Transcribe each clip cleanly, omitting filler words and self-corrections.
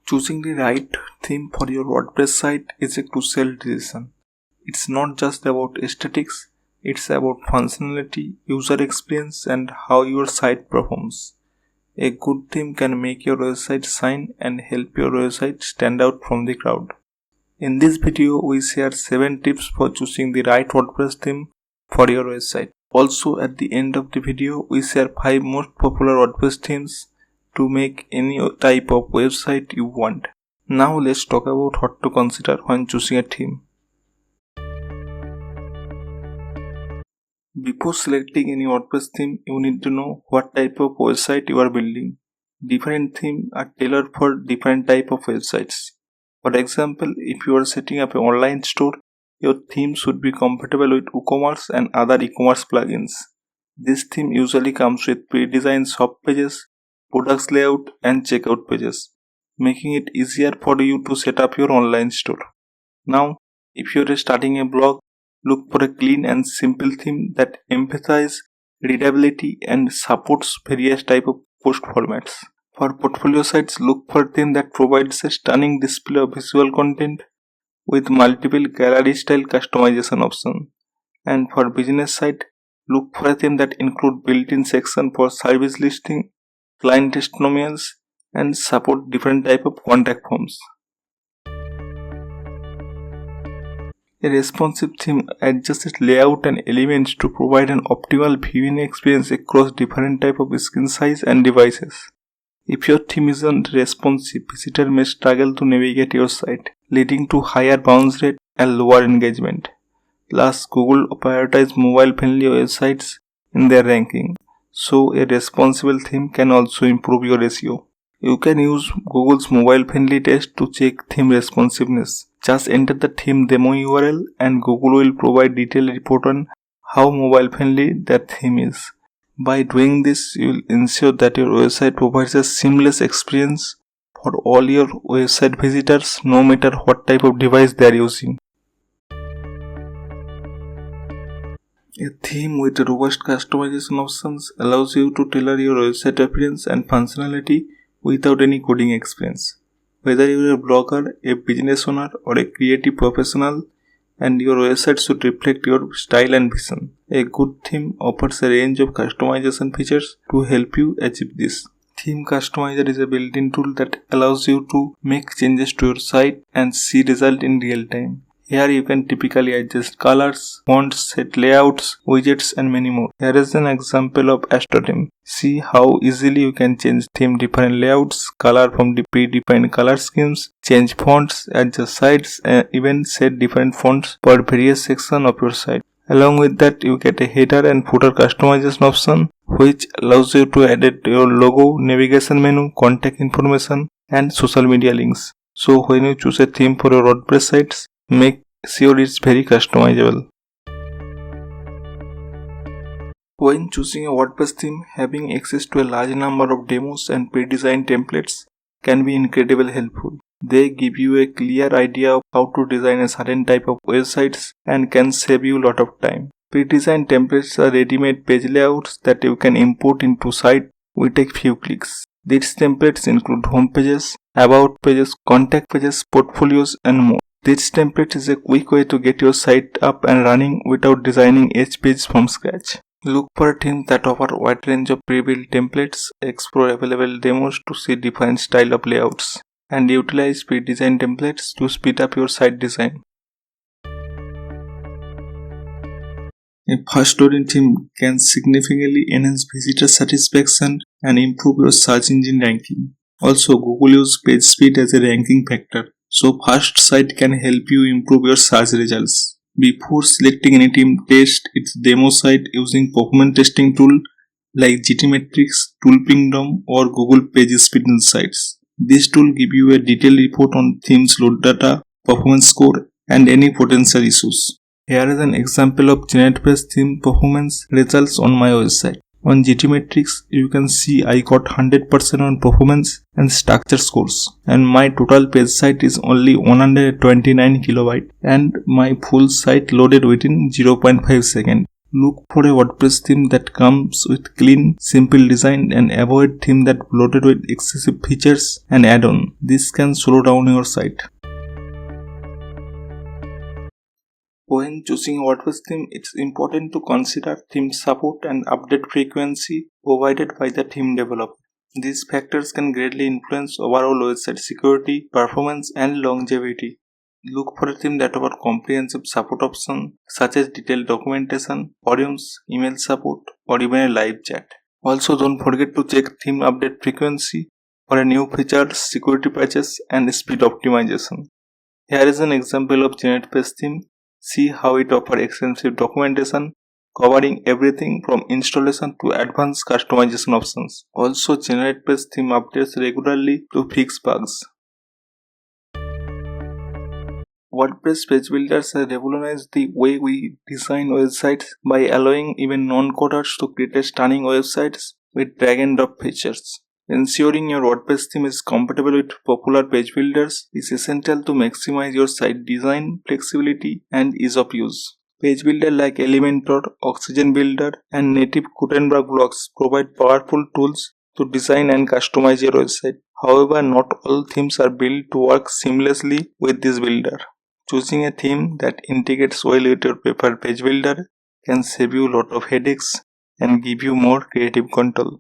Choosing the right theme for your WordPress site is a crucial decision. It's not just about aesthetics, it's about functionality, user experience, and how your site performs. A good theme can make your website shine and help your website stand out from the crowd. In this video, we share 7 tips for choosing the right WordPress theme for your website. Also, at the end of the video, we share 5 most popular WordPress themes to make any type of website you want. Now let's talk about what to consider when choosing a theme. Before selecting any WordPress theme, you need to know what type of website you are building. Different themes are tailored for different type of websites. For example, if you are setting up an online store, your theme should be compatible with WooCommerce and other e-commerce plugins. This theme usually comes with pre-designed shop pages, products layout, and checkout pages, making it easier for you to set up your online store. Now, if you are starting a blog, look for a clean and simple theme that emphasizes readability and supports various types of post formats. For portfolio sites, look for a theme that provides a stunning display of visual content with multiple gallery-style customization options. And for business site, look for a theme that includes built-in section for service listing, client testimonials, and support different type of contact forms. A responsive theme adjusts its layout and elements to provide an optimal viewing experience across different type of screen size and devices. If your theme isn't responsive, visitors may struggle to navigate your site, leading to higher bounce rate and lower engagement. Plus, Google prioritizes mobile-friendly websites in their ranking, so a responsible theme can also improve your SEO. You can use Google's mobile-friendly test to check theme responsiveness. Just enter the theme demo URL and Google will provide detailed report on how mobile-friendly that theme is. By doing this, you will ensure that your website provides a seamless experience for all your website visitors, no matter what type of device they are using. A theme with robust customization options allows you to tailor your website appearance and functionality without any coding experience. Whether you are a blogger, a business owner, or a creative professional, and your website should reflect your style and vision. A good theme offers a range of customization features to help you achieve this. Theme Customizer is a built-in tool that allows you to make changes to your site and see results in real time. Here you can typically adjust colors, fonts, set layouts, widgets, and many more. Here is an example of AstroTheme. See how easily you can change theme different layouts, color from the predefined color schemes, change fonts, adjust sites, and even set different fonts for various sections of your site. Along with that, you get a header and footer customization option, which allows you to edit your logo, navigation menu, contact information, and social media links. So when you choose a theme for your WordPress sites, make sure it's very customizable. When choosing a WordPress theme, having access to a large number of demos and pre-designed templates can be incredibly helpful. They give you a clear idea of how to design a certain type of websites and can save you a lot of time. Pre-designed templates are ready-made page layouts that you can import into site with a few clicks. These templates include home pages, about pages, contact pages, portfolios, and more. This template is a quick way to get your site up and running without designing each page from scratch. Look for themes that offer a wide range of pre-built templates, explore available demos to see different style of layouts, and utilize pre-designed templates to speed up your site design. A fast-loading theme can significantly enhance visitor satisfaction and improve your search engine ranking. Also, Google uses page speed as a ranking factor, so fast site can help you improve your search results. Before selecting any theme, test its demo site using performance testing tool like GTmetrix, Toolpingdom, or Google Page Speed Insights. This tool gives you a detailed report on themes load data, performance score, and any potential issues. Here is an example of GeneratePage theme performance results on my website. On GTmetrix, you can see I got 100% on performance and structure scores, and my total page size is only 129 kilobyte, and my full site loaded within 0.5 seconds. Look for a WordPress theme that comes with clean, simple design and avoid theme that loaded with excessive features and add-on. This can slow down your site. When choosing a WordPress theme, it's important to consider theme support and update frequency provided by the theme developer. These factors can greatly influence overall website security, performance, and longevity. Look for a theme that offers comprehensive support options such as detailed documentation, forums, email support, or even a live chat. Also, don't forget to check theme update frequency for a new features, security patches, and speed optimization. Here is an example of GeneratePage theme. See how it offers extensive documentation covering everything from installation to advanced customization options. Also, GeneratePage theme updates regularly to fix bugs. WordPress page builders have revolutionized the way we design websites by allowing even non-coders to create stunning websites with drag and drop features. Ensuring your WordPress theme is compatible with popular page builders is essential to maximize your site design, flexibility, and ease of use. Page builders like Elementor, Oxygen Builder, and native Gutenberg blocks provide powerful tools to design and customize your website. However, not all themes are built to work seamlessly with this builder. Choosing a theme that integrates well with your preferred page builder can save you a lot of headaches and give you more creative control.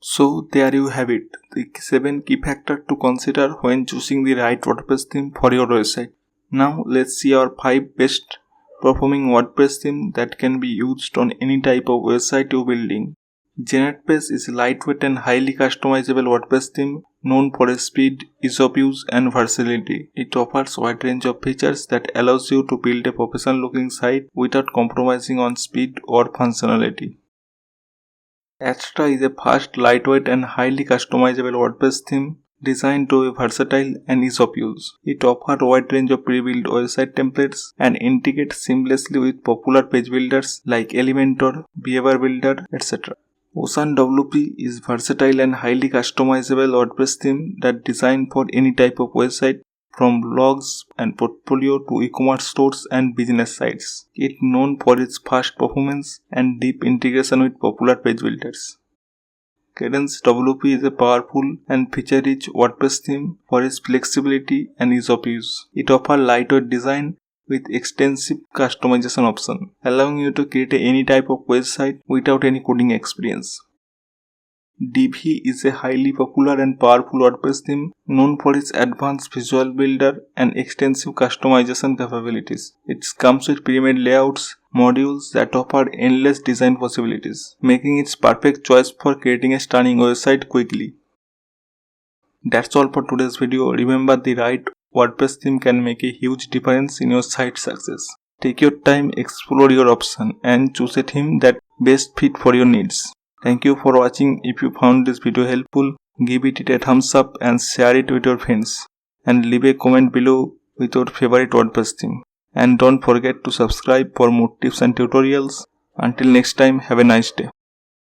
So there you have it, the 7 key factors to consider when choosing the right WordPress theme for your website. Now let's see our 5 best performing WordPress theme that can be used on any type of website you're building. GeneratePage is a lightweight and highly customizable WordPress theme known for its speed, ease of use, and versatility. It offers a wide range of features that allows you to build a professional looking site without compromising on speed or functionality. Astra is a fast, lightweight, and highly customizable WordPress theme designed to be versatile and ease of use. It offers a wide range of pre-built website templates and integrates seamlessly with popular page builders like Elementor, Behavior Builder, etc. Ocean WP is versatile and highly customizable WordPress theme that designed for any type of website from blogs and portfolio to e-commerce stores and business sites. It is known for its fast performance and deep integration with popular page builders. Cadence WP is a powerful and feature-rich WordPress theme for its flexibility and ease of use. It offers lightweight design with extensive customization options, allowing you to create any type of website without any coding experience. DV is a highly popular and powerful WordPress theme known for its advanced visual builder and extensive customization capabilities. It comes with pre-made layouts, modules that offer endless design possibilities, making it perfect choice for creating a stunning website quickly. That's all for today's video. Remember, the right WordPress theme can make a huge difference in your site success. Take your time, explore your option, and choose a theme that best fit for your needs. Thank you for watching. If you found this video helpful, give it a thumbs up and share it with your friends. And leave a comment below with your favorite WordPress theme. And don't forget to subscribe for more tips and tutorials. Until next time, have a nice day.